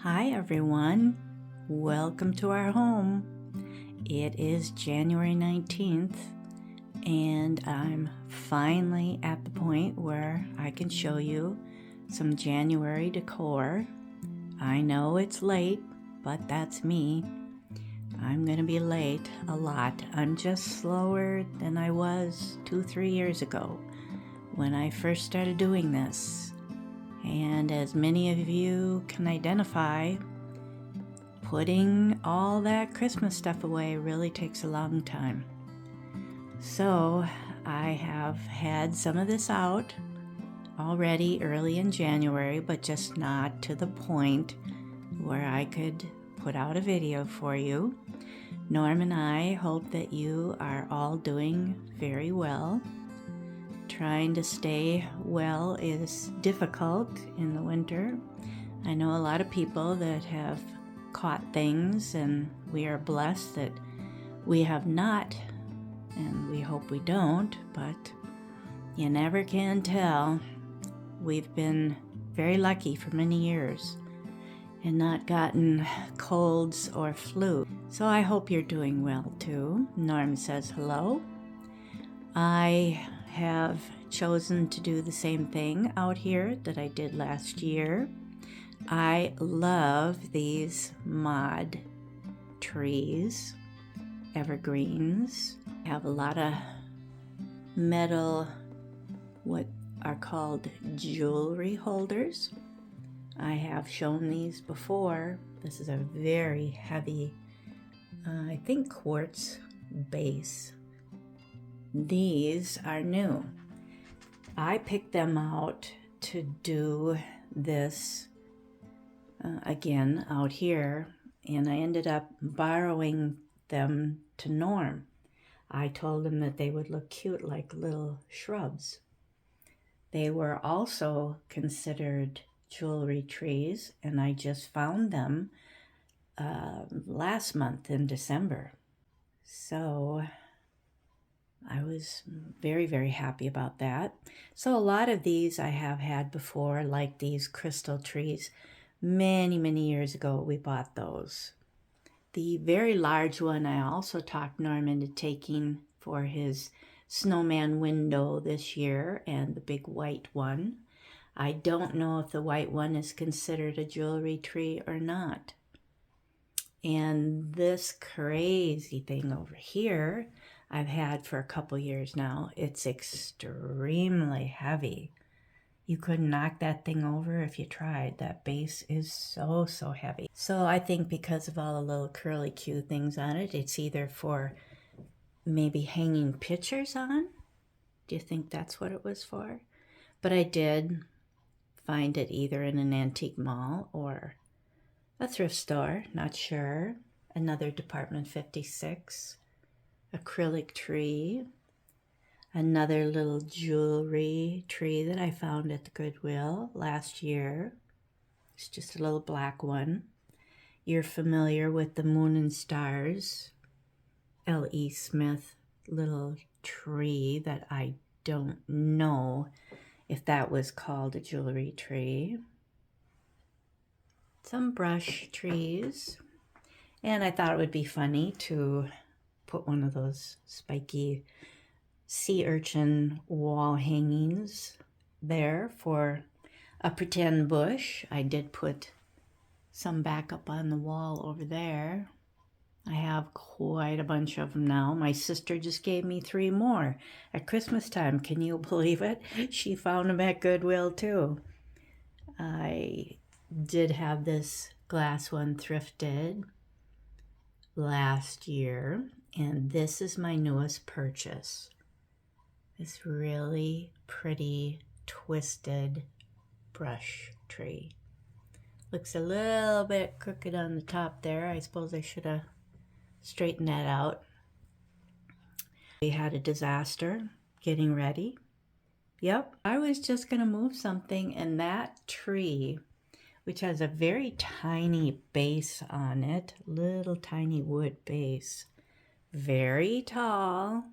Hi everyone, welcome to our home. It is January 19th and I'm finally at the point where I can show you some January decor. I know it's late, but that's me. I'm gonna be late a lot. I'm just slower than I was 2-3 years ago when I first started doing this. And as many of you can identify, putting all that Christmas stuff away really takes a long time. So I have had some of this out already early in January, but just not to the point where I could put out a video for you. Norm and I hope that you are all doing very well. Trying to stay well is difficult in the winter. I know a lot of people that have caught things, and we are blessed that we have not, and we hope we don't, but you never can tell. We've been very lucky for many years and not gotten colds or flu. So I hope you're doing well too. Norm says hello. I have chosen to do the same thing out here that I did last year. I love these mod trees, evergreens. I have a lot of metal, what are called jewelry holders. I have shown these before. This is a very heavy, I think quartz base. These are new. I picked them out to do this again out here, and I ended up borrowing them to Norm. I told him that they would look cute like little shrubs. They were also considered jewelry trees, and I just found them last month in December. So I was very, very happy about that. So a lot of these I have had before, like these crystal trees. Many, many years ago, we bought those. The very large one I also talked Norm into taking for his snowman window this year, and the big white one. I don't know if the white one is considered a jewelry tree or not. And this crazy thing over here, I've had for a couple years now. It's extremely heavy. You couldn't knock that thing over if you tried. That base is so, so heavy. So I think because of all the little curly Q things on it, it's either for maybe hanging pictures on. Do you think that's what it was for? But I did find it either in an antique mall or a thrift store, not sure. Another Department 56. Acrylic tree, another little jewelry tree that I found at the Goodwill last year. It's just a little black one. You're familiar with the Moon and Stars, L.E. Smith little tree that I don't know if that was called a jewelry tree. Some brush trees. And I thought it would be funny to put one of those spiky sea urchin wall hangings there for a pretend bush. I did put some back up on the wall over there. I have quite a bunch of them now. My sister just gave me 3 more at Christmas time. Can you believe it? She found them at Goodwill too. I did have this glass one thrifted last year, and this is my newest purchase. This really pretty twisted brush tree. Looks a little bit crooked on the top there. I suppose I should have straightened that out. We had a disaster getting ready. Yep, I was just gonna move something, and that tree, which has a very tiny base on it, little tiny wood base, very tall,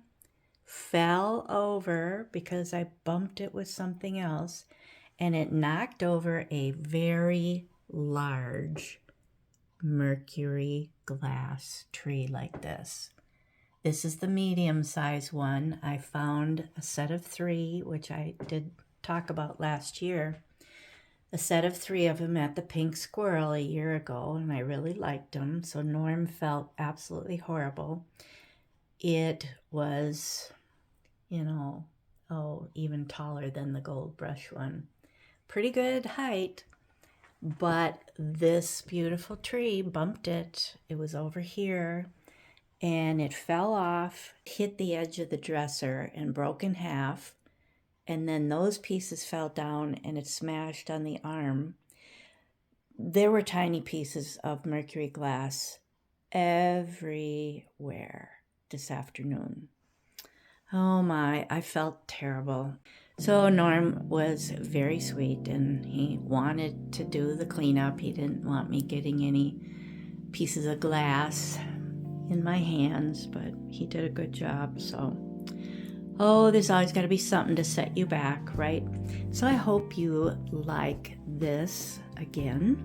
fell over because I bumped it with something else, and it knocked over a very large mercury glass tree like this. This is the medium-sized one. I found a set of 3, which I did talk about last year. A set of 3 of them at the Pink Squirrel a year ago, and I really liked them. So Norm felt absolutely horrible. It was, even taller than the gold brush one. Pretty good height, but this beautiful tree bumped it. It was over here, and it fell off, hit the edge of the dresser, and broke in half. And then those pieces fell down, and it smashed on the arm. There were tiny pieces of mercury glass everywhere this afternoon. Oh my, I felt terrible. So Norm was very sweet, and he wanted to do the cleanup. He didn't want me getting any pieces of glass in my hands, but he did a good job. So, there's always got to be something to set you back, right? So I hope you like this again.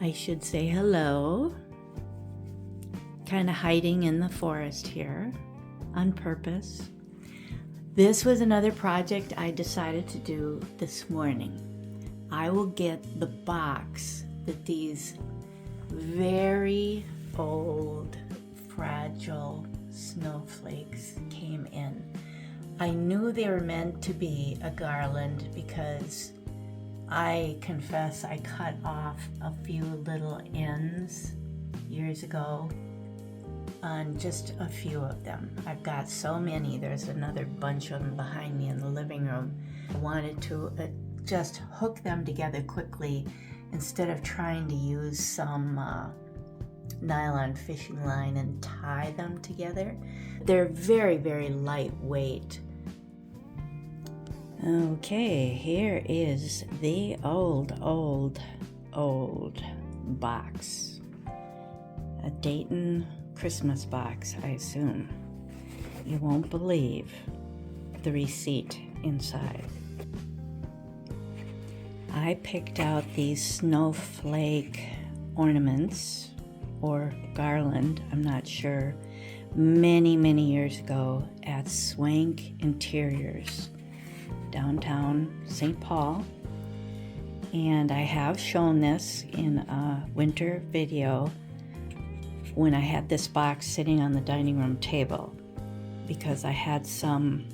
I should say hello. Kind of hiding in the forest here on purpose. This was another project I decided to do this morning. I will get the box that these very old, fragile snowflakes came in. I knew they were meant to be a garland because I confess I cut off a few little ends years ago on just a few of them. I've got so many. There's another bunch of them behind me in the living room. I wanted to just hook them together quickly instead of trying to use some nylon fishing line and tie them together. They're very, very lightweight. Okay, here is the old box. A Dayton Christmas box, I assume. You won't believe the receipt inside. I picked out these snowflake ornaments or garland, I'm not sure, many years ago at Swank Interiors, downtown St. Paul. And I have shown this in a winter video when I had this box sitting on the dining room table, because I had some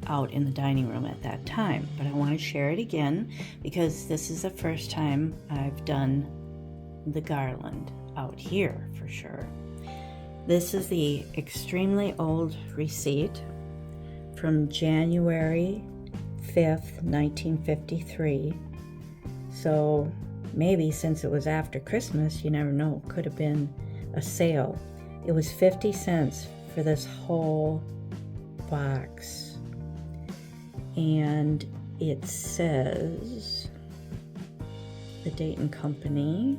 out in the dining room at that time. But I want to share it again because this is the first time I've done the garland out here for sure. This is the extremely old receipt from January 5th, 1953. So maybe since it was after Christmas, you never know, it could have been a sale. It was 50 cents for this whole box. And it says the Dayton Company.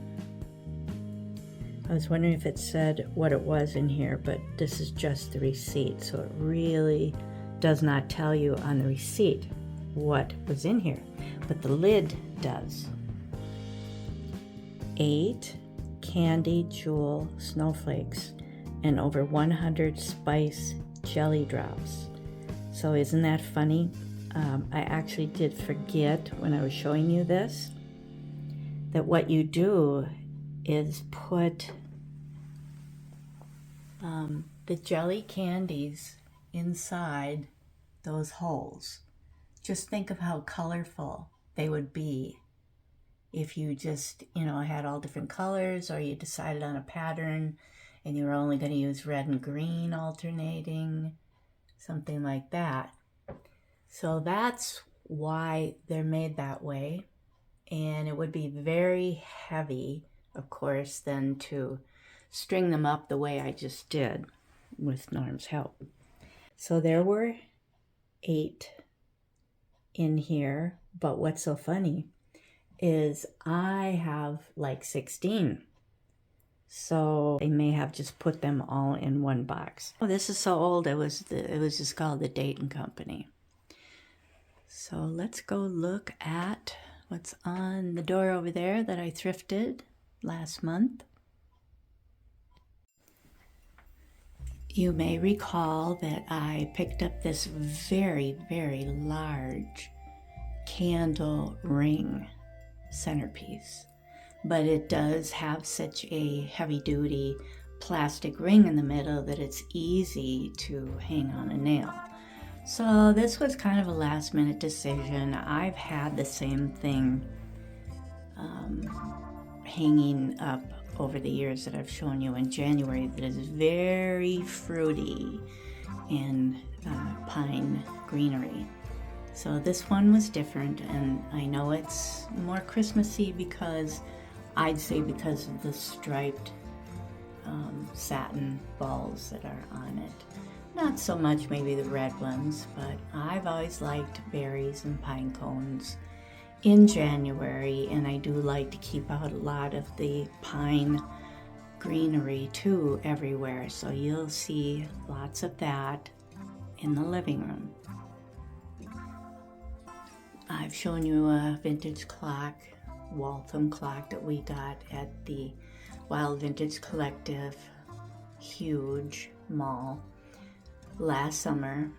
I was wondering if it said what it was in here, but this is just the receipt, so it really does not tell you on the receipt what was in here, but the lid does. 8 candy jewel snowflakes and over 100 spice jelly drops. So isn't that funny? I actually did forget when I was showing you this that what you do is put the jelly candies inside those holes. Just think of how colorful they would be if you just, had all different colors, or you decided on a pattern and you were only going to use red and green alternating, something like that. So that's why they're made that way. And it would be very heavy, of course, then to string them up the way I just did with Norm's help. So there were 8 in here, but what's so funny is I have like 16. So they may have just put them all in one box. Oh, this is so old. It was just called the Dayton Company. So let's go look at what's on the door over there that I thrifted. last month. You may recall that I picked up this very, very large candle ring centerpiece, but it does have such a heavy-duty plastic ring in the middle that it's easy to hang on a nail. So this was kind of a last-minute decision. I've had the same thing hanging up over the years that I've shown you in January that is very fruity and pine greenery. So this one was different, and I know it's more Christmassy because I'd say because of the striped satin balls that are on it. Not so much maybe the red ones, but I've always liked berries and pine cones in January, and I do like to keep out a lot of the pine greenery too everywhere, so you'll see lots of that in the living room. I've shown you a vintage clock, Waltham clock that we got at the Wild Vintage Collective, huge mall last summer.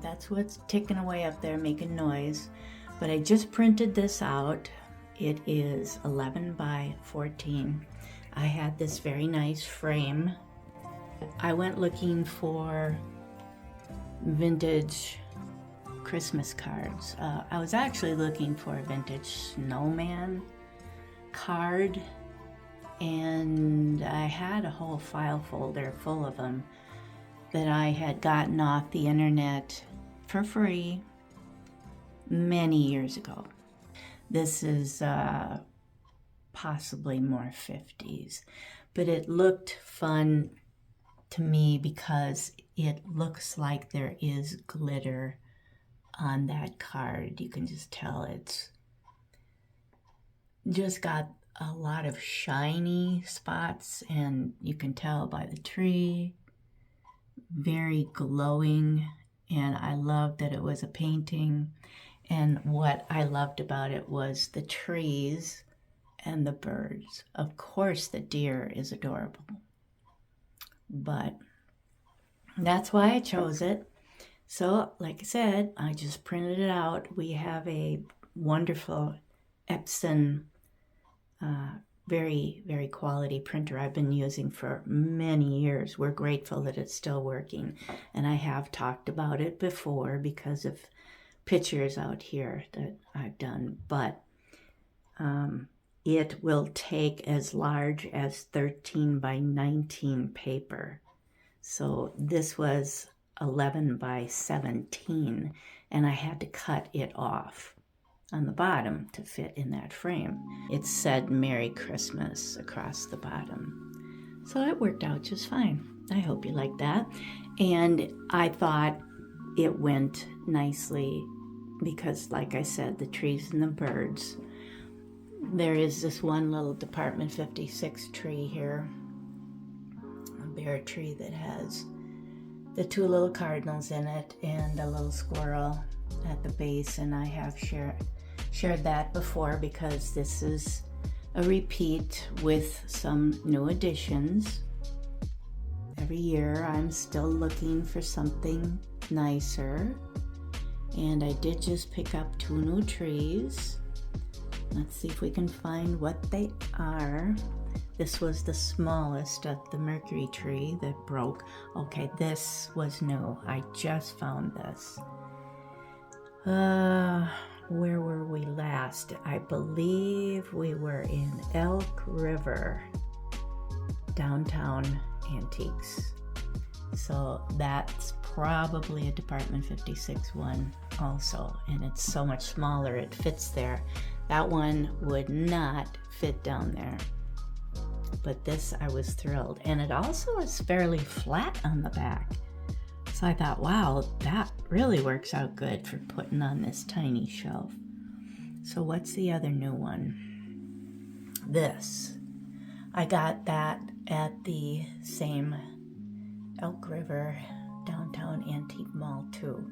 That's what's ticking away up there, making noise. But I just printed this out. It is 11 by 14. I had this very nice frame. I went looking for vintage Christmas cards. I was actually looking for a vintage snowman card, and I had a whole file folder full of them that I had gotten off the internet for free many years ago. This is possibly more 50s, but it looked fun to me because it looks like there is glitter on that card. You can just tell it's just got a lot of shiny spots, and you can tell by the tree, very glowing. And I loved that it was a painting, and what I loved about it was the trees and the birds. Of course the deer is adorable, but that's why I chose it. So like I said, I just printed it out. We have a wonderful Epson very, very quality printer I've been using for many years. We're grateful that it's still working, and I have talked about it before because of pictures out here that I've done, but it will take as large as 13 by 19 paper. So this was 11 by 17, and I had to cut it off on the bottom to fit in that frame. It said Merry Christmas across the bottom. So it worked out just fine. I hope you like that. And I thought it went nicely because, like I said, the trees and the birds. There is this one little Department 56 tree here, a bare tree that has the two little cardinals in it and a little squirrel at the base, and I have shared that before because this is a repeat with some new additions. Every year I'm still looking for something nicer, and I did just pick up 2 new trees. Let's see if we can find what they are. This was the smallest of the Mercury tree that broke. Okay, this was new. I just found this. Where were we last? I believe we were in Elk River, downtown antiques. So that's probably a Department 56 one also, and it's so much smaller, it fits there. That one would not fit down there, but this I was thrilled. And it also is fairly flat on the back. So I thought, wow, that really works out good for putting on this tiny shelf. So what's the other new one? This. I got that at the same Elk River downtown antique mall too.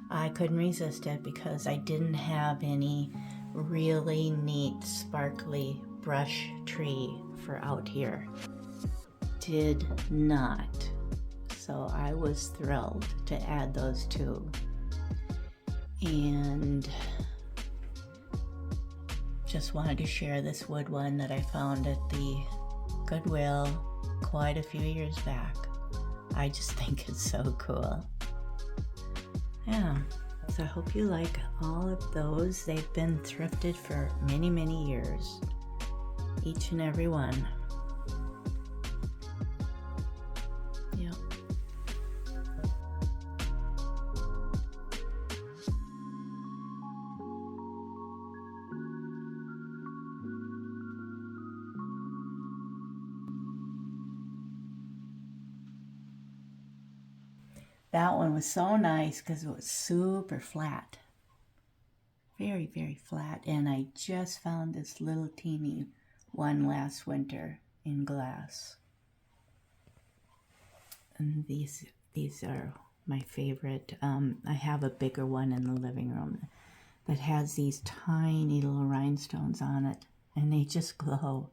I couldn't resist it because I didn't have any really neat sparkly brush tree for out here. Did not. So I was thrilled to add those two. And just wanted to share this wood one that I found at the Goodwill quite a few years back. I just think it's so cool. Yeah, so I hope you like all of those. They've been thrifted for many, many years, each and every one. Yep. That one was so nice because it was super flat. Very, very flat. And I just found this little teeny one last winter in glass. And these are my favorite. I have a bigger one in the living room that has these tiny little rhinestones on it, and they just glow.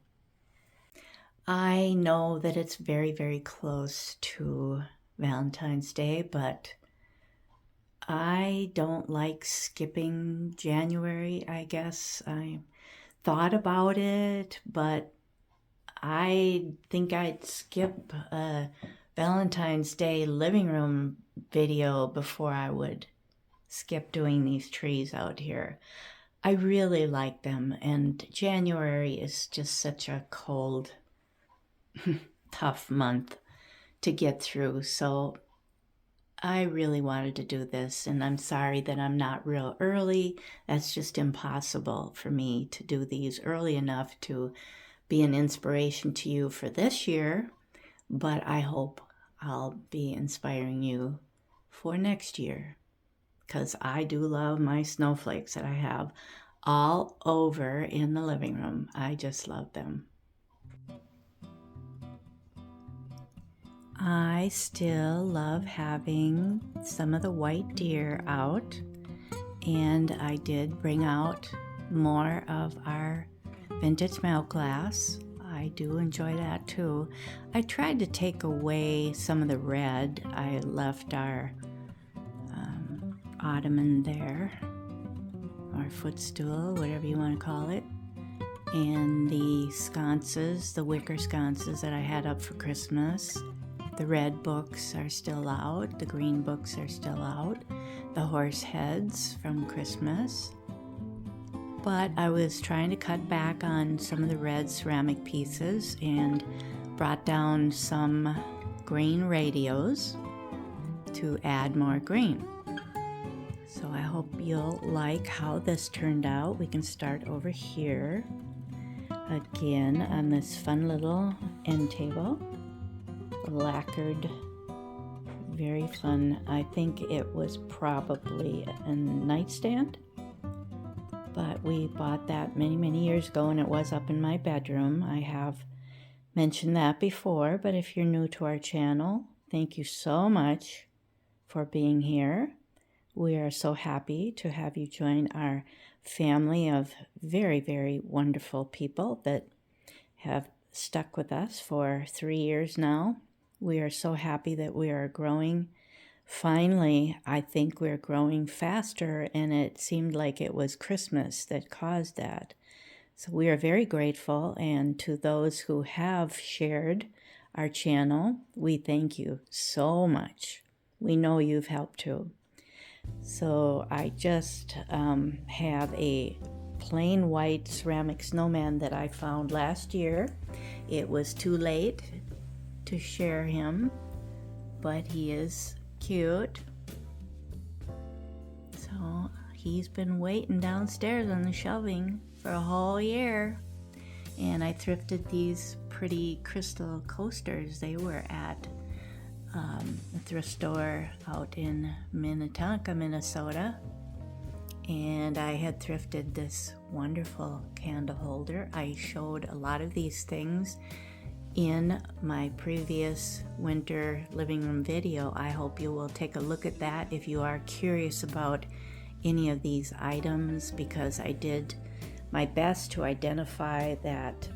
I know that it's very, very close to Valentine's Day, but I don't like skipping January, I guess. I thought about it, but I think I'd skip a Valentine's Day living room video before I would skip doing these trees out here. I really like them, and January is just such a cold, tough month to get through, so I really wanted to do this, and I'm sorry that I'm not real early. That's just impossible for me to do these early enough to be an inspiration to you for this year, but I hope I'll be inspiring you for next year, because I do love my snowflakes that I have all over in the living room. I just love them. I still love having some of the white deer out, and I did bring out more of our vintage milk glass. I do enjoy that too. I tried to take away some of the red. I left our ottoman there, or footstool, whatever you want to call it, and the sconces, the wicker sconces that I had up for Christmas. The red books are still out, the green books are still out, the horse heads from Christmas. But I was trying to cut back on some of the red ceramic pieces and brought down some green radios to add more green. So I hope you'll like how this turned out. We can start over here again on this fun little end table. Lacquered, very fun. I think it was probably a nightstand, but we bought that many, many years ago, and it was up in my bedroom. I have mentioned that before, but if you're new to our channel, thank you so much for being here. We are so happy to have you join our family of very, very wonderful people that have stuck with us for 3 years now. We are so happy that we are growing. Finally, I think we're growing faster, and it seemed like it was Christmas that caused that. So we are very grateful, and to those who have shared our channel, we thank you so much. We know you've helped too. So I just have a plain white ceramic snowman that I found last year. It was too late to share him, but he is cute. So he's been waiting downstairs on the shelving for a whole year. And I thrifted these pretty crystal coasters. They were at a thrift store out in Minnetonka, Minnesota. And I had thrifted this wonderful candle holder. I showed a lot of these things in my previous winter living room video. I hope you will take a look at that if you are curious about any of these items, because I did my best to identify that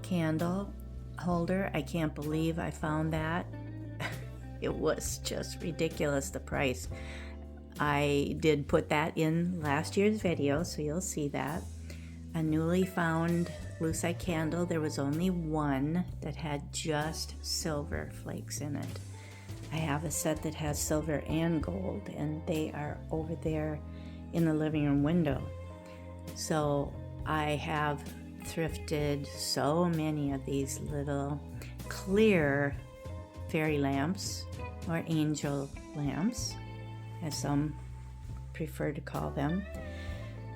candle holder. I can't believe I found that. It was just ridiculous, the price. I did put that in last year's video, so you'll see that. A newly found lucite candle. There was only one that had just silver flakes in it. I have a set that has silver and gold, and they are over there in the living room window. So I have thrifted so many of these little clear fairy lamps, or angel lamps, as some prefer to call them.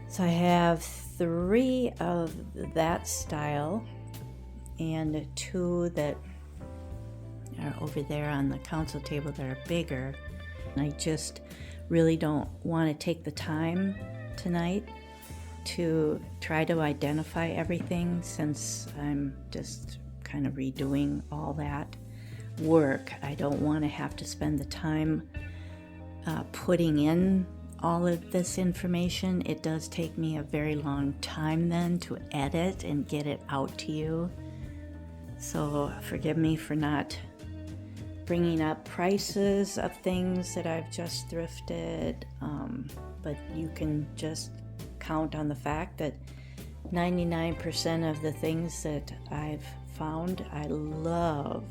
So I have 3 of that style and 2 that are over there on the council table that are bigger. And I just really don't want to take the time tonight to try to identify everything, since I'm just kind of redoing all that work. I don't want to have to spend the time putting in all of this information. It does take me a very long time then to edit and get it out to you. So forgive me for not bringing up prices of things that I've just thrifted, but you can just count on the fact that 99% of the things that I've found, I love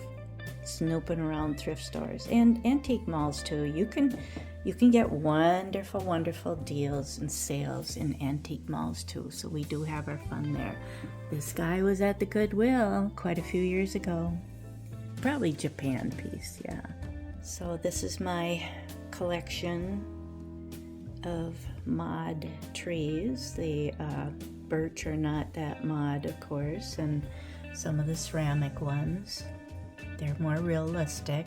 snooping around thrift stores and antique malls too. You can get wonderful deals and sales in antique malls too. So we do have our fun there. This guy was at the Goodwill quite a few years ago. Probably Japan piece, yeah. So this is my collection of mod trees. The birch are not that mod, of course, and some of the ceramic ones. They're more realistic.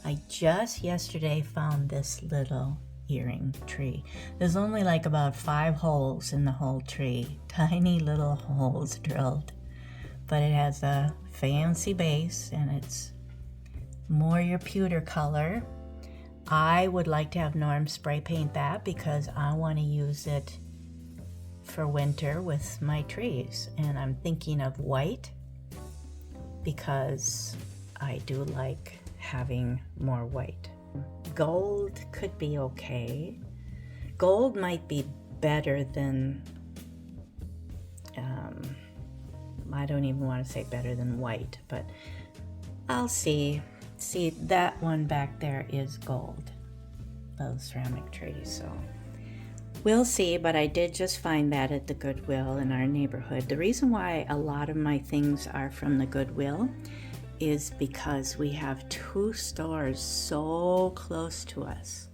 I just yesterday found this little earring tree. There's only like about 5 holes in the whole tree. Tiny little holes drilled. But it has a fancy base, and it's more your pewter color. I would like to have Norm spray paint that because I want to use it for winter with my trees. And I'm thinking of white because I do like having more white. Gold could be okay. Gold might be better than, I don't even want to say better than white, but I'll see. See, that one back there is gold, those ceramic trees, so we'll see. But I did just find that at the Goodwill in our neighborhood. The reason why a lot of my things are from the Goodwill is because we have 2 stores so close to us.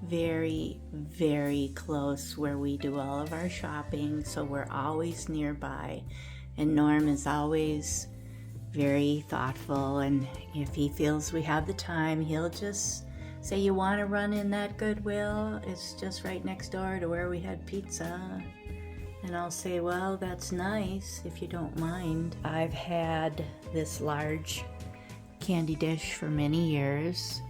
Very, very close, where we do all of our shopping, so we're always nearby. And Norm is always very thoughtful, and if he feels we have the time, he'll just say, "You want to run in that Goodwill? It's just right next door to where we had pizza." And I'll say, "Well, that's nice if you don't mind." I've had this large candy dish for many years,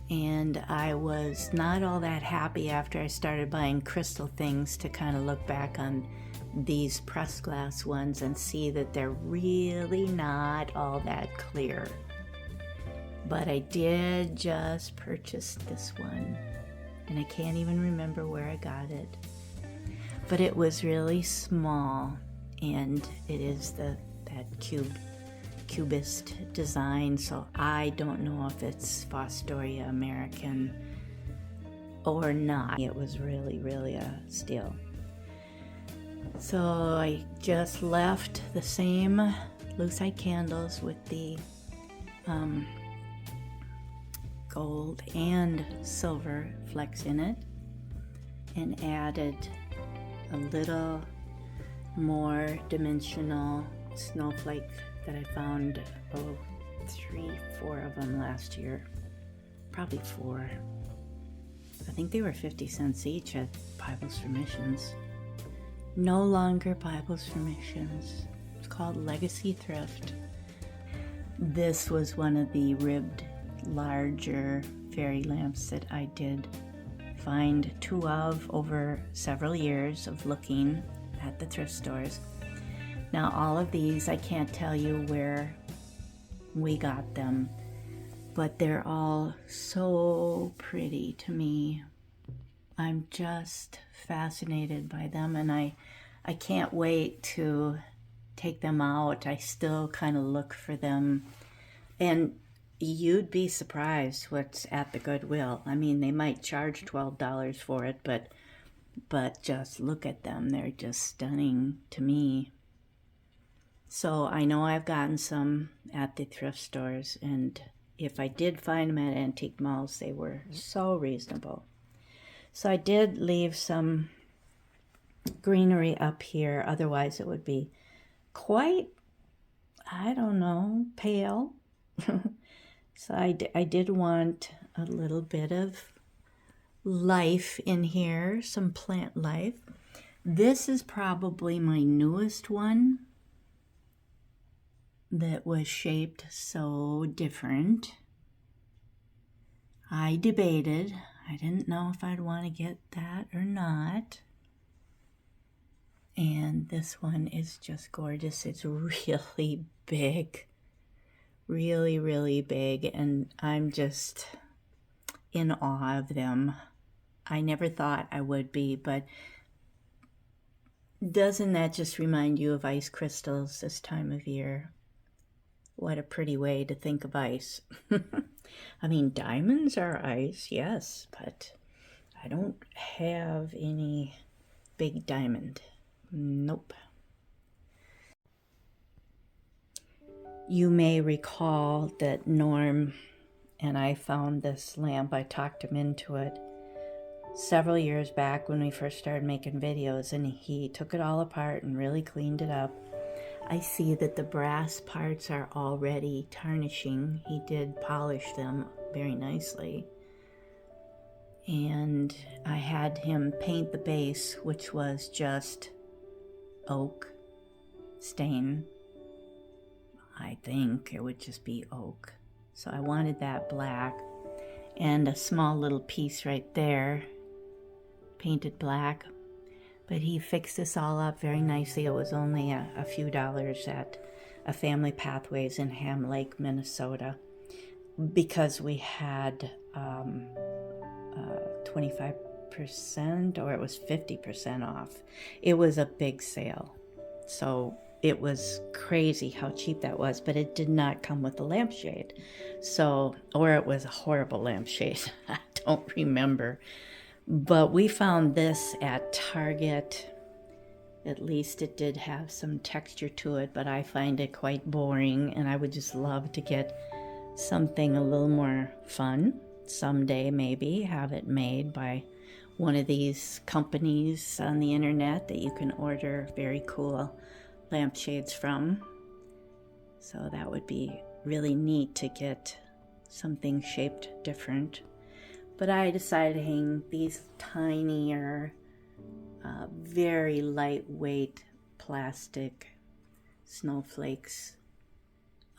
and I was not all that happy after I started buying crystal things to kind of look back on these pressed glass ones and see that they're really not all that clear. But I did just purchase this one, and I can't even remember where I got it. But it was really small, and it is that cubist design, so I don't know if it's Fostoria American or not. It was really a steal. So I just left the same lucite candles with the gold and silver flecks in it, and added a little more dimensional snowflake that I found 3-4 of them last year, probably 4. I think they were 50 cents each at Bibles for Missions. No longer Bibles for Missions. It's called Legacy Thrift. This was one of the ribbed larger fairy lamps that I did find 2 of over several years of looking. at the thrift stores. Now all of these, I can't tell you where we got them, but they're all so pretty to me. I'm just fascinated by them, and I can't wait to take them out. I still kind of look for them, and you'd be surprised what's at the Goodwill. I mean, they might charge $12 for it, but just look at them. They're just stunning to me. So I know I've gotten some at the thrift stores, and if I did find them at antique malls, they were so reasonable. So I did leave some greenery up here, otherwise it would be quite, I don't know, pale. So I did want a little bit of life in here, some plant life. This is probably my newest one that was shaped so different. I debated. I didn't know if I'd want to get that or not. And this one is just gorgeous. It's really big. Really, really big. And I'm just in awe of them. I never thought I would be, but doesn't that just remind you of ice crystals this time of year? What a pretty way to think of ice. I mean, diamonds are ice, yes, but I don't have any big diamond. Nope. You may recall that Norm and I found this lamp. I talked him into it several years back when we first started making videos, and he took it all apart and really cleaned it up. I see that the brass parts are already tarnishing. He did polish them very nicely. And I had him paint the base, which was just oak stain. I think it would just be oak. So I wanted that black, and a small little piece right there, painted black. But he fixed this all up very nicely. It was only a few dollars at a Family Pathways in Ham Lake, Minnesota, because we had 25% or it was 50% off. It was a big sale. So it was crazy how cheap that was, but it did not come with a lampshade. So, or it was a horrible lampshade. I don't remember. But we found this at Target. At least it did have some texture to it, but I find it quite boring, and I would just love to get something a little more fun. Someday maybe have it made by one of these companies on the internet that you can order very cool lampshades from. So that would be really neat to get something shaped different. But I decided to hang these tinier, very lightweight plastic snowflakes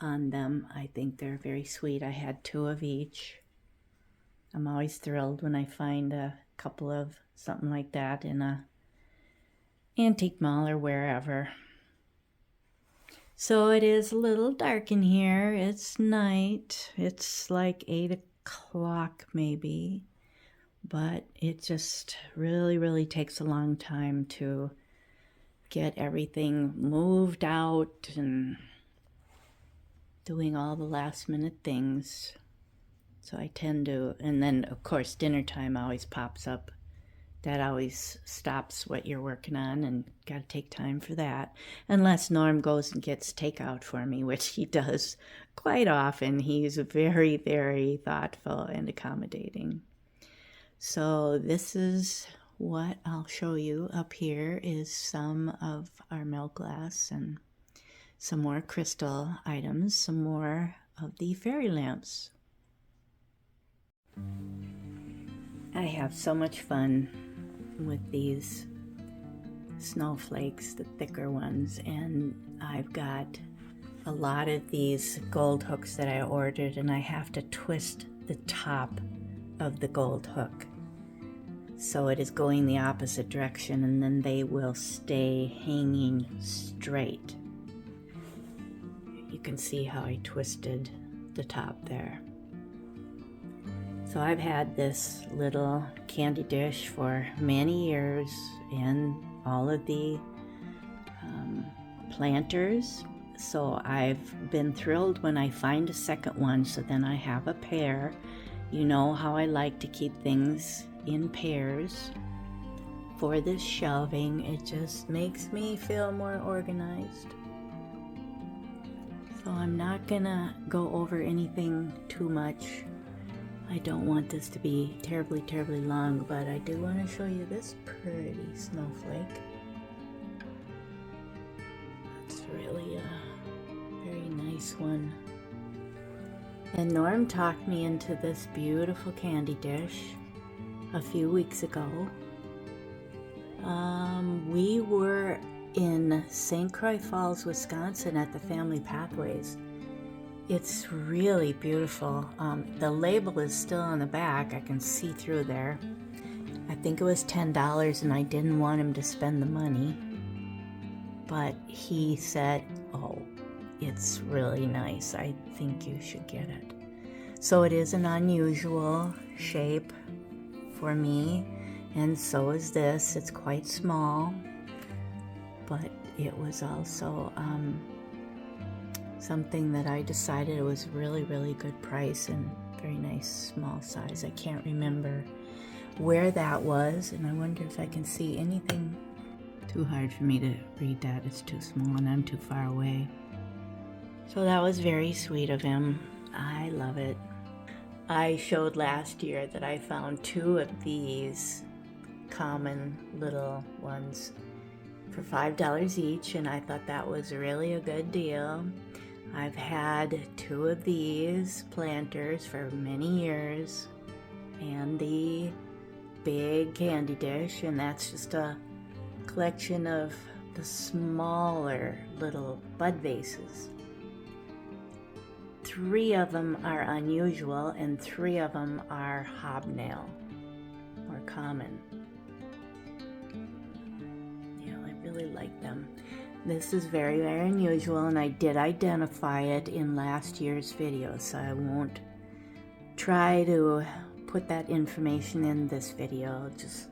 on them. I think they're very sweet. I had 2 of each. I'm always thrilled when I find a couple of something like that in a antique mall or wherever. So it is a little dark in here. It's night. It's like 8 o'clock maybe, but it just really takes a long time to get everything moved out and doing all the last minute things. So I tend to, and then of course dinner time always pops up. That always stops what you're working on, and got to take time for that. Unless Norm goes and gets takeout for me, which he does quite often. He's very thoughtful and accommodating. So this is what I'll show you up here is some of our milk glass and some more crystal items, some more of the fairy lamps. I have so much fun with these snowflakes, the thicker ones, and I've got a lot of these gold hooks that I ordered, and I have to twist the top of the gold hook. So it is going the opposite direction, and then they will stay hanging straight. You can see how I twisted the top there. So I've had this little candy dish for many years, and all of the planters. So I've been thrilled when I find a second one, so then I have a pair. You know how I like to keep things in pairs for this shelving. It just makes me feel more organized. So I'm not gonna go over anything too much. I don't want this to be terribly long, but I do want to show you this pretty snowflake. It's really a very nice one. And Norm talked me into this beautiful candy dish a few weeks ago. We were in St. Croix Falls, Wisconsin at the Family Pathways. It's really beautiful. The label is still on the back. I can see through there. I think it was $10, and I didn't want him to spend the money. But he said, oh, it's really nice. I think you should get it. So it is an unusual shape for me, and so is this. It's quite small, but it was also something that I decided it was really good price and very nice small size. I can't remember where that was, and I wonder if I can see anything. Too hard for me to read that. It's too small and I'm too far away. So that was very sweet of him. I love it. I showed last year that I found 2 of these common little ones for $5 each, and I thought that was really a good deal. I've had 2 of these planters for many years, and the big candy dish, and that's just a collection of the smaller little bud vases. 3 of them are unusual, and 3 of them are hobnail or common. Yeah, I really like them. This is very unusual, and I did identify it in last year's video, so I won't try to put that information in this video. I'll just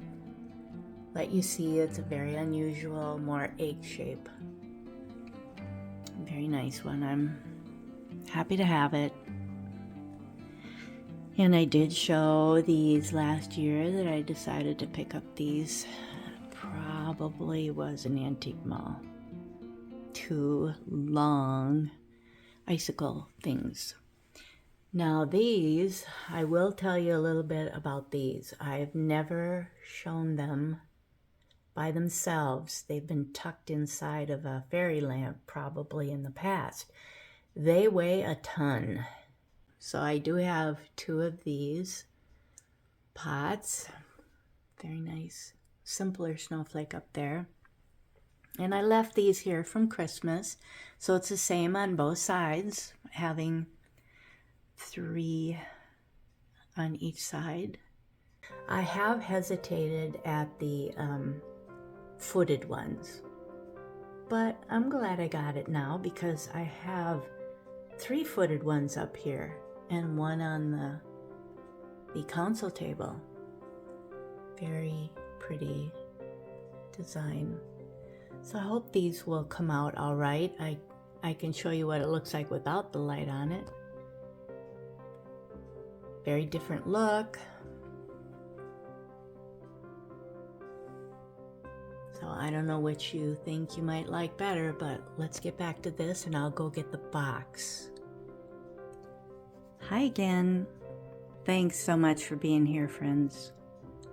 let you see it's a very unusual, more egg shape. Very nice one. I'm happy to have it. And I did show these last year that I decided to pick up these. Probably was an antique mall. 2 long icicle things. Now these, I will tell you a little bit about these. I've never shown them by themselves. They've been tucked inside of a fairy lamp probably in the past. They weigh a ton. So I do have 2 of these pots. Very nice, simpler snowflake up there. And I left these here from Christmas, so it's the same on both sides, having 3 on each side. I have hesitated at the footed ones, but I'm glad I got it now because I have 3 footed ones up here and 1 on the console table. Very pretty design. So I hope these will come out all right. I can show you what it looks like without the light on it. Very different look. So I don't know which you think you might like better, but let's get back to this and I'll go get the box. Hi again. Thanks so much for being here, friends.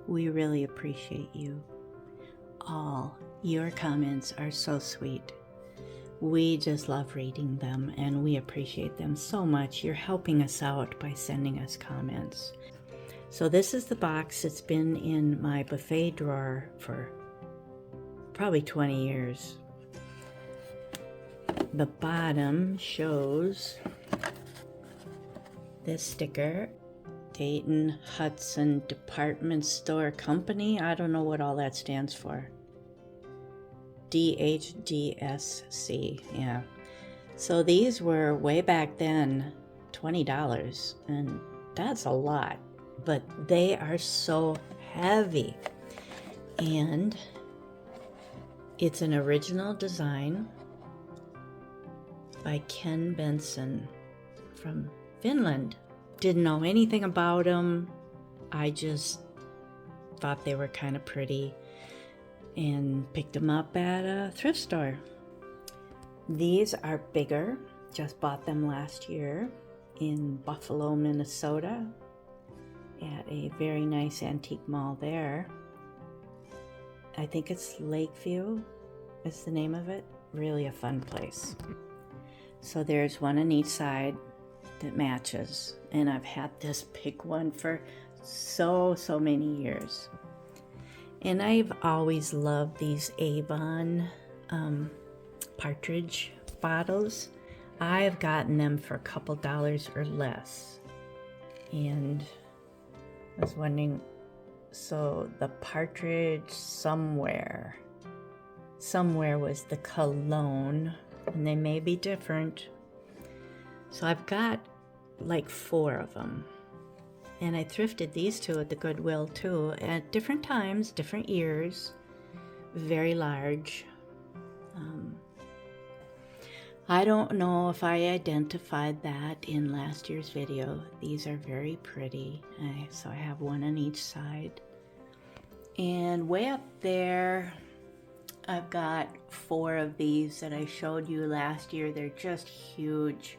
We really appreciate you. All your comments are so sweet. We just love reading them and we appreciate them so much. You're helping us out by sending us comments. So this is the box that's been in my buffet drawer for probably 20 years. The bottom shows this sticker. Dayton Hudson Department Store Company. I don't know what all that stands for. DHDSC, yeah. So these were way back then $20, and that's a lot, but they are so heavy. And it's an original design by Ken Benson from Finland. Didn't know anything about them. I just thought they were kind of pretty and picked them up at a thrift store. These are bigger. Just bought them last year in Buffalo, Minnesota at a very nice antique mall there. I think it's Lakeview is the name of it. Really a fun place. So there's one on each side that matches, and I've had this big one for so many years. And I've always loved these Avon partridge bottles. I've gotten them for a couple dollars or less. And I was wondering, so the partridge somewhere was the cologne, and they may be different. So I've got like 4 of them. And I thrifted these 2 at the Goodwill too, at different times, different years, very large. I don't know if I identified that in last year's video. These are very pretty. So I have one on each side. And way up there, I've got 4 of these that I showed you last year. They're just huge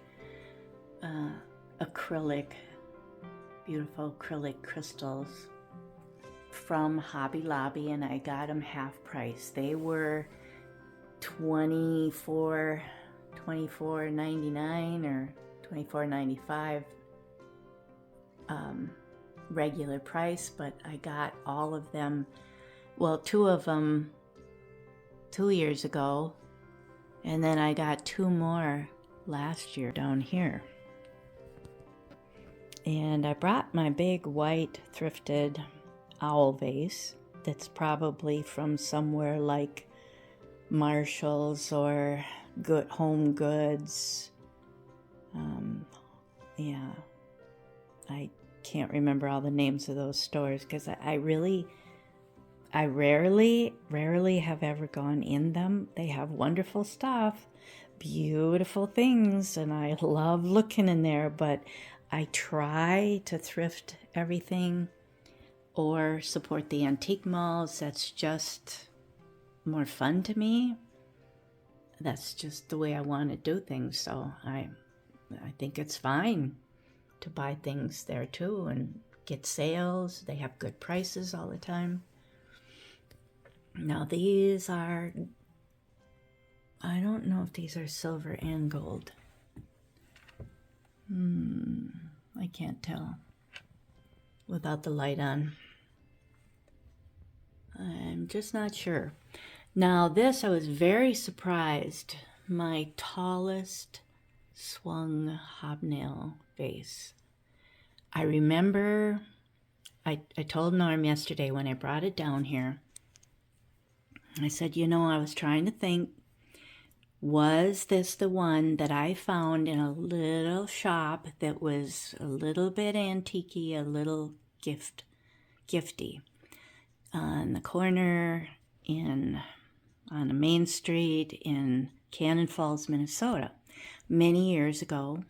acrylic, beautiful acrylic crystals from Hobby Lobby, and I got them half price. They were $24.99 or $24.95 regular price, but I got all of them, well, 2 of them 2 years ago, and then I got 2 more last year down here. And I brought my big white thrifted owl vase that's probably from somewhere like Marshall's or Good Home Goods. Yeah, I can't remember all the names of those stores because I rarely have ever gone in them. They have wonderful stuff, beautiful things, and I love looking in there, but I try to thrift everything or support the antique malls. That's just more fun to me. That's just the way I want to do things. So I think it's fine to buy things there too and get sales. They have good prices all the time. Now these are, I don't know if these are silver and gold. I can't tell without the light on. I'm just not sure. Now this, I was very surprised. My tallest swung hobnail vase. I remember I told Norm yesterday when I brought it down here, I said, you know, I was trying to think, was this the one that I found in a little shop that was a little bit antique-y, a little gifty, on the corner on a main street in Cannon Falls, Minnesota, many years ago.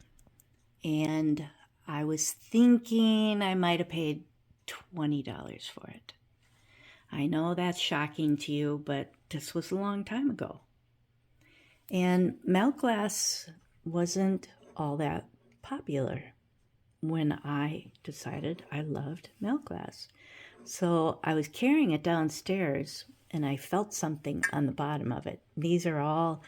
And I was thinking I might have paid $20 for it. I know that's shocking to you, but this was a long time ago. And melt glass wasn't all that popular when I decided I loved melt glass. So I was carrying it downstairs and I felt something on the bottom of it. These are all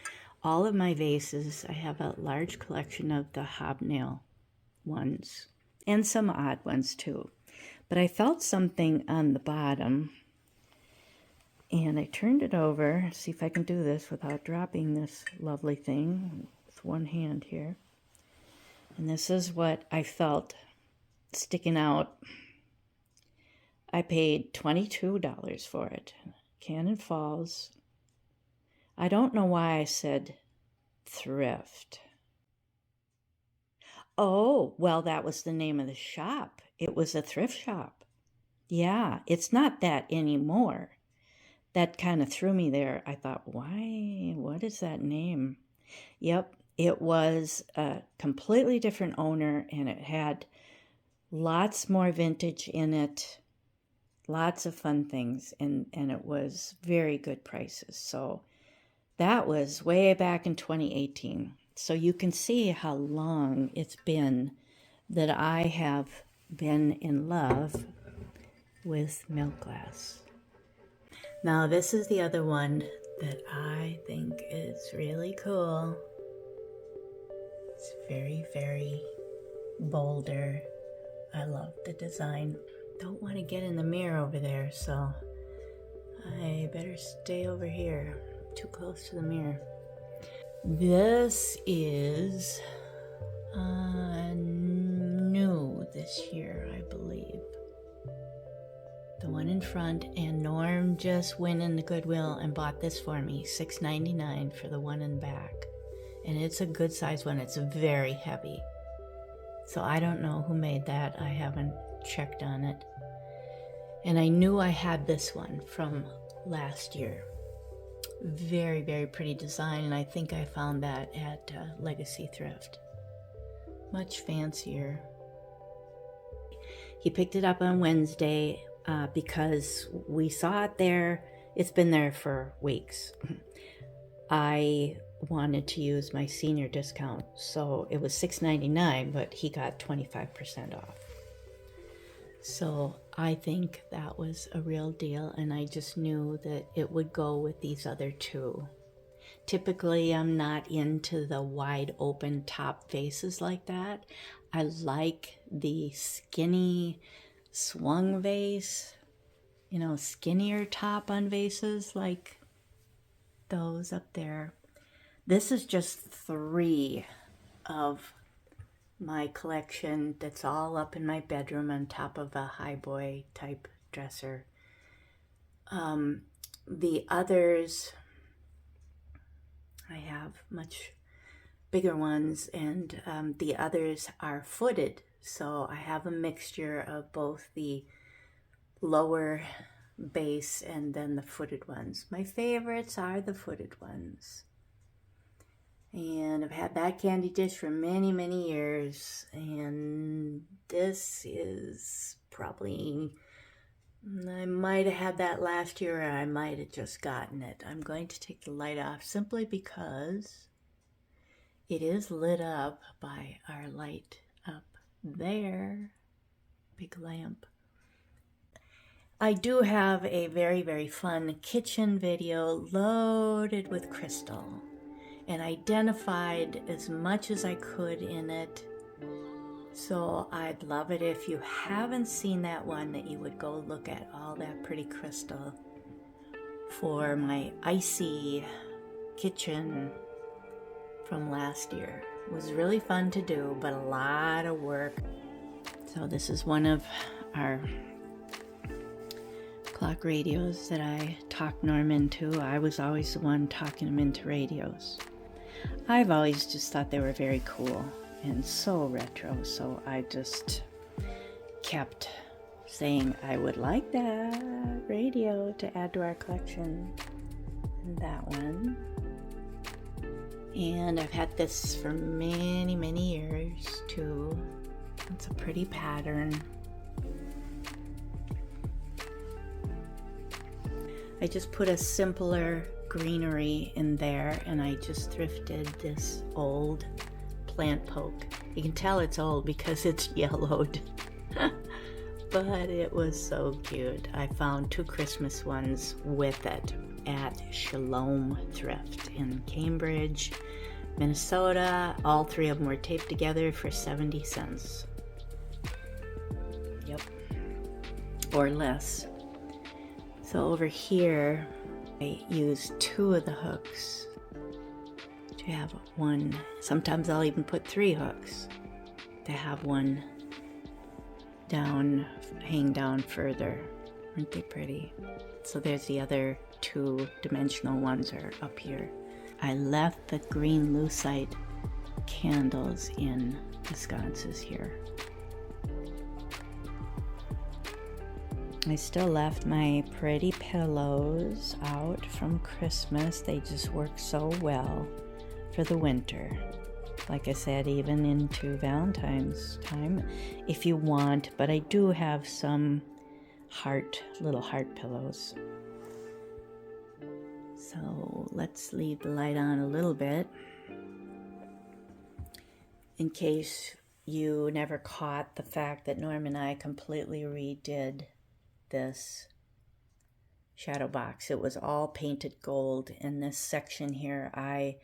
of my vases. I have a large collection of the hobnail ones and some odd ones too. But I felt something on the bottom. And I turned it over, see if I can do this without dropping this lovely thing with one hand here. And this is what I felt sticking out. I paid $22 for it. Cannon Falls. I don't know why I said thrift. Oh, well, that was the name of the shop. It was a thrift shop. Yeah, it's not that anymore. That kind of threw me there. I thought, why? What is that name? Yep, it was a completely different owner, and it had lots more vintage in it, lots of fun things, and it was very good prices. So that was way back in 2018. So you can see how long it's been that I have been in love with milk glass. Now this is the other one that I think is really cool. It's very, very bolder. I love the design. Don't want to get in the mirror over there, so I better stay over here. Too close to the mirror. This is new this year, I believe. The one in front, and Norm just went in the Goodwill and bought this for me, $6.99 for the one in back. And it's a good size one. It's very heavy. So I don't know who made that. I haven't checked on it. And I knew I had this one from last year. Very, very pretty design, and I think I found that at Legacy Thrift. Much fancier. He picked it up on Wednesday because we saw it there. It's been there for weeks. I wanted to use my senior discount, so it was $6.99, but he got 25% off. So I think that was a real deal, and I just knew that it would go with these other two. Typically, I'm not into the wide open top vases like that. I like the skinny swung vase, you know, skinnier top on vases like those up there. This is just 3 of my collection that's all up in my bedroom on top of a highboy type dresser. The others, I have much bigger ones, and the others are footed. So I have a mixture of both the lower base and then the footed ones. My favorites are the footed ones. And I've had that candy dish for many, many years. And this is probably, I might have had that last year, or I might have just gotten it. I'm going to take the light off simply because it is lit up by our light up there. Big lamp. I do have a very, very fun kitchen video loaded with crystal, and identified as much as I could in it. So I'd love it if you haven't seen that one, that you would go look at all that pretty crystal for my icy kitchen from last year. It was really fun to do, but a lot of work. So this is one of our clock radios that I talked Norm into. I was always the one talking him into radios. I've always just thought they were very cool and so retro, so I just kept saying I would like that radio to add to our collection. And that one. And I've had this for many, many years too. It's a pretty pattern. I just put a simpler greenery in there, and I just thrifted this old plant poke. You can tell it's old because it's yellowed. But it was so cute. I found 2 Christmas ones with it at Shalom Thrift in Cambridge, Minnesota. All 3 of them were taped together for 70 cents. Yep. Or less. So over here, I use 2 of the hooks to have one. Sometimes I'll even put 3 hooks to have one hang down further. Aren't they pretty? So there's the other two-dimensional ones are up here. I left the green lucite candles in the sconces here. I still left my pretty pillows out from Christmas. They just work so well for the winter. Like I said, even into Valentine's time if you want, but I do have some little heart pillows. So let's leave the light on a little bit in case you never caught the fact that Norm and I completely redid this shadow box. It was all painted gold. In this section here, I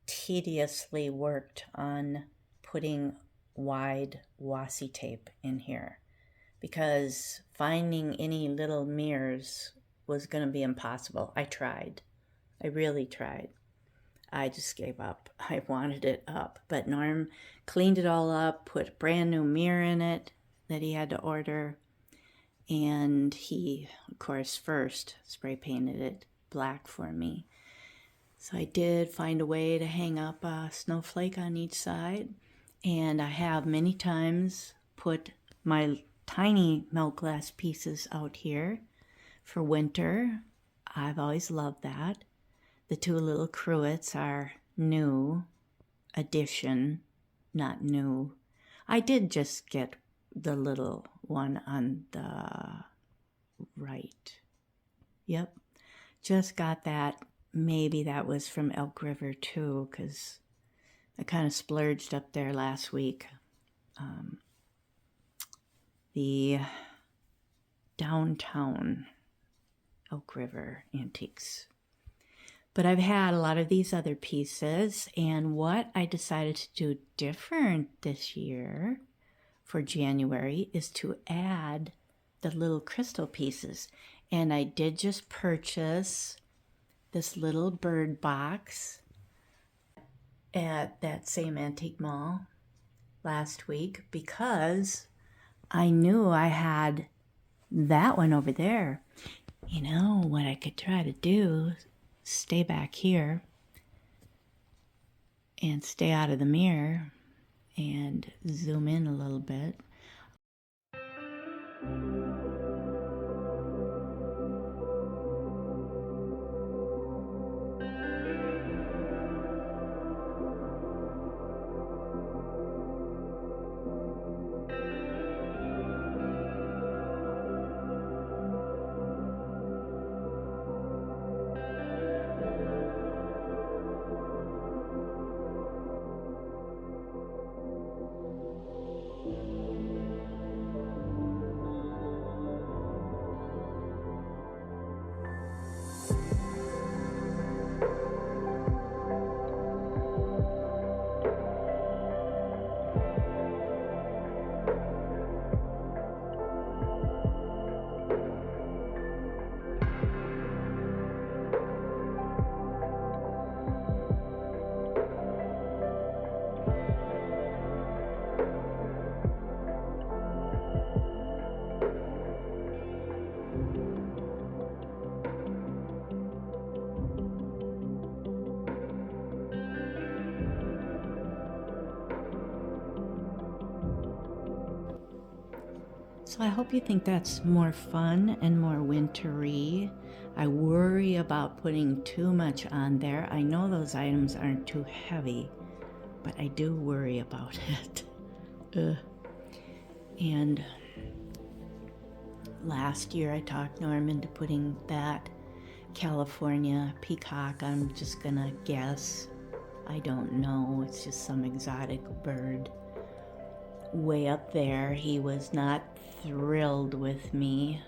tediously worked on putting wide washi tape in here because finding any little mirrors was going to be impossible. I tried. I really tried. I just gave up. I wanted it up, but Norm cleaned it all up, put a brand new mirror in it that he had to order, and he, of course, first spray painted it black for me. So I did find a way to hang up a snowflake on each side, and I have many times put my tiny milk glass pieces out here for winter. I've always loved that. The two little cruets are new addition, not new. I did just get the little one on the right. Yep, just got that. Maybe that was from Elk River too, because I kind of splurged up there last week. The downtown Elk River Antiques. But I've had a lot of these other pieces, and what I decided to do different this year for January is to add the little crystal pieces. And I did just purchase this little bird box at that same antique mall last week because I knew I had that one over there. You know what I could try to do? Stay back here and stay out of the mirror and zoom in a little bit. So I hope you think that's more fun and more wintry. I worry about putting too much on there. I know those items aren't too heavy, but I do worry about it. And last year I talked Norm into putting that California peacock. I'm just gonna guess. I don't know. It's just some exotic bird. Way up there, he was not thrilled with me.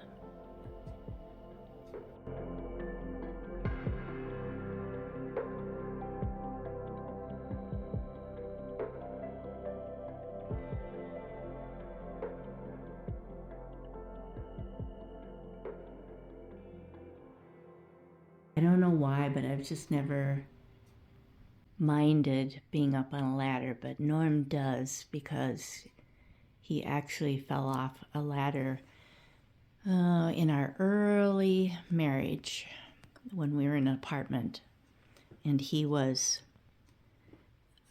I don't know why, but I've just never minded being up on a ladder, but Norm does because He actually fell off a ladder in our early marriage when we were in an apartment. And he was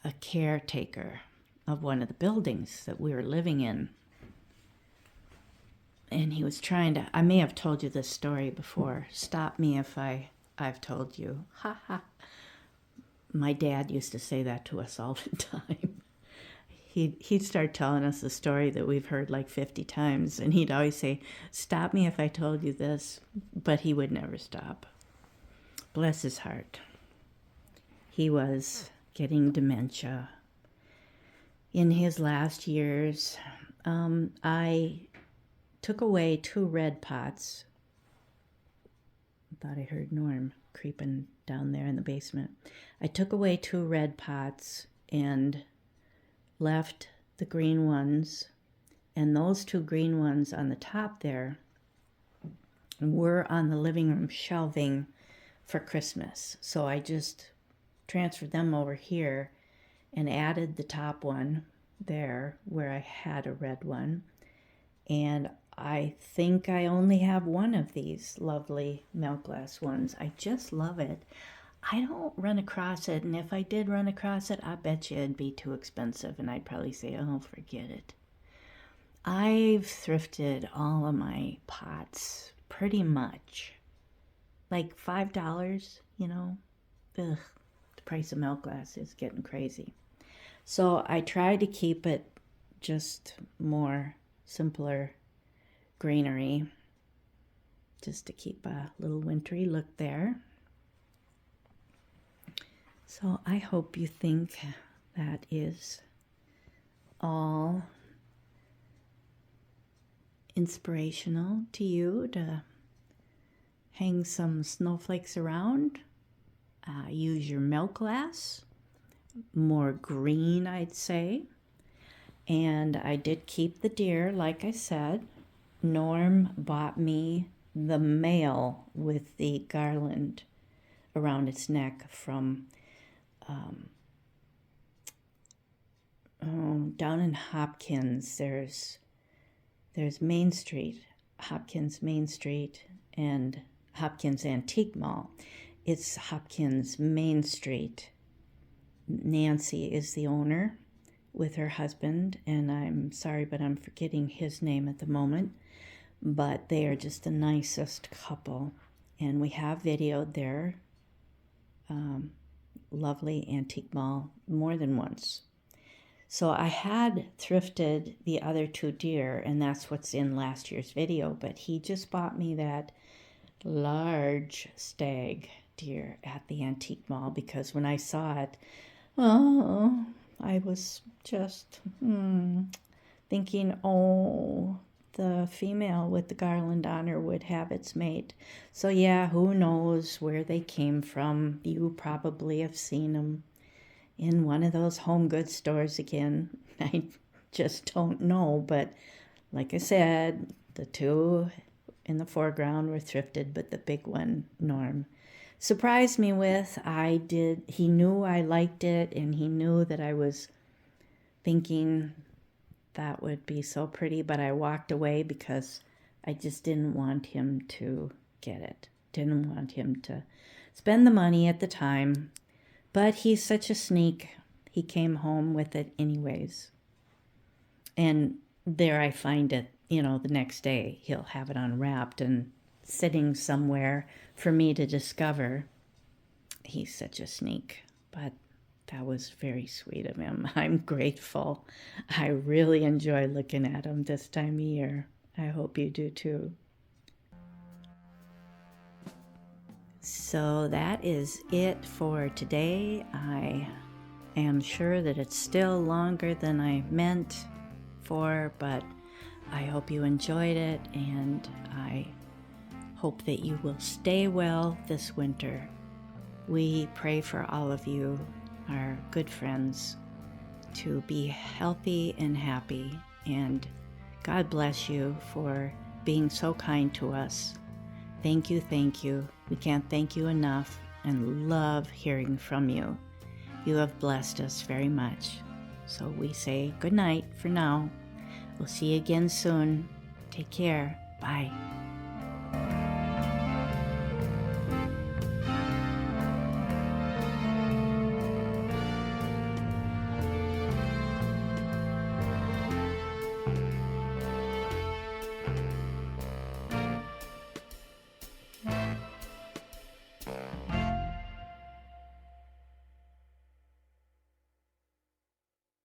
a caretaker of one of the buildings that we were living in. And he was trying to, I may have told you this story before. Stop me if I've told you. Ha ha. My dad used to say that to us all the time. He'd start telling us a story that we've heard like 50 times, and he'd always say, stop me if I told you this, but he would never stop. Bless his heart. He was getting dementia. In his last years, I took away 2 red pots. I thought I heard Norm creeping down there in the basement. I took away 2 red pots and left the green ones, and those 2 green ones on the top there were on the living room shelving for Christmas. So I just transferred them over here and added the top one there where I had a red one. And I think I only have one of these lovely milk glass ones. I just love it. I don't run across it, and if I did run across it, I bet you it'd be too expensive, and I'd probably say, oh, forget it. I've thrifted all of my pots pretty much. Like $5, you know. Ugh, the price of milk glass is getting crazy. So I try to keep it just more simpler greenery, just to keep a little wintry look there. So I hope you think that is all inspirational to you to hang some snowflakes around. Use your milk glass, more green, I'd say. And I did keep the deer, like I said. Norm bought me the male with the garland around its neck from down in Hopkins. There's Main Street, Hopkins Main Street, and Hopkins Antique Mall. It's Hopkins Main Street. Nancy is the owner with her husband, and I'm sorry, but I'm forgetting his name at the moment. But they are just the nicest couple, and we have videoed their lovely antique mall more than once. So I had thrifted the other 2 deer, and that's what's in last year's video, but he just bought me that large stag deer at the antique mall, because when I saw it, oh, I was just thinking, oh, the female with the garland on her would have its mate. So yeah, who knows where they came from. You probably have seen them in one of those home goods stores again. I just don't know, but like I said, the 2 in the foreground were thrifted, but the big one, Norm, surprised me with. He knew I liked it, and he knew that I was thinking that would be so pretty, but I walked away because I just didn't want him to get it. Didn't want him to spend the money at the time. But he's such a sneak. He came home with it anyways. And there I find it, the next day. He'll have it unwrapped and sitting somewhere for me to discover. He's such a sneak. But that was very sweet of him. I'm grateful. I really enjoy looking at him this time of year. I hope you do too. So that is it for today. I am sure that it's still longer than I meant for, but I hope you enjoyed it, and I hope that you will stay well this winter. We pray for all of you, our good friends, to be healthy and happy, and God bless you for being so kind to us. Thank you, thank you. We can't thank you enough, and love hearing from you. You have blessed us very much. So we say good night for now. We'll see you again soon. Take care. Bye.